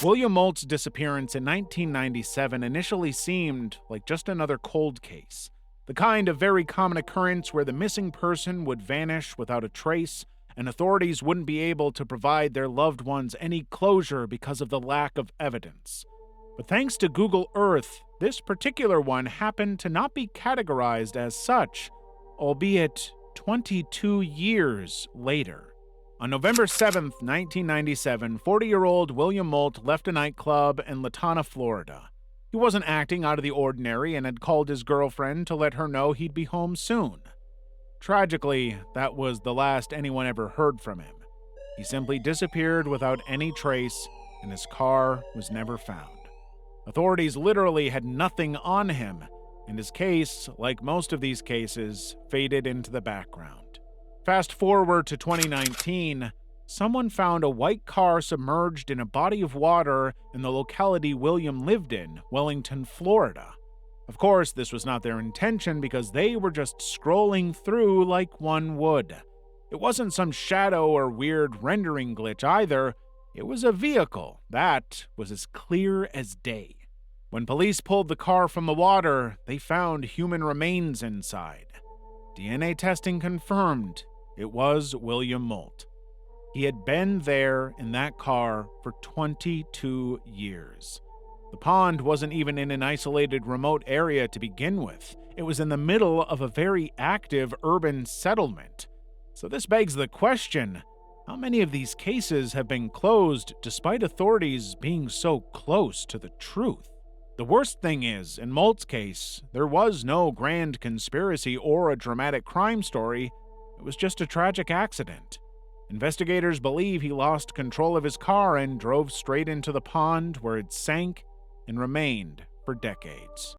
William Moldt's disappearance in 1997 initially seemed like just another cold case, the kind of very common occurrence where the missing person would vanish without a trace, and authorities wouldn't be able to provide their loved ones any closure because of the lack of evidence. But thanks to Google Earth, this particular one happened to not be categorized as such, albeit 22 years later. On November 7, 1997, 40-year-old William Moldt left a nightclub in Latana, Florida. He wasn't acting out of the ordinary and had called his girlfriend to let her know he'd be home soon. Tragically, that was the last anyone ever heard from him. He simply disappeared without any trace, and his car was never found. Authorities literally had nothing on him, and his case, like most of these cases, faded into the background. Fast forward to 2019, someone found a white car submerged in a body of water in the locality William lived in, Wellington, Florida. Of course, this was not their intention because they were just scrolling through like one would. It wasn't some shadow or weird rendering glitch either. It was a vehicle that was as clear as day. When police pulled the car from the water, they found human remains inside. DNA testing confirmed it was William Moldt. He had been there in that car for 22 years. The pond wasn't even in an isolated remote area to begin with. It was in the middle of a very active urban settlement. So this begs the question, how many of these cases have been closed despite authorities being so close to the truth? The worst thing is, in Moldt's case, there was no grand conspiracy or a dramatic crime story. It was just a tragic accident. Investigators believe he lost control of his car and drove straight into the pond where it sank and remained for decades.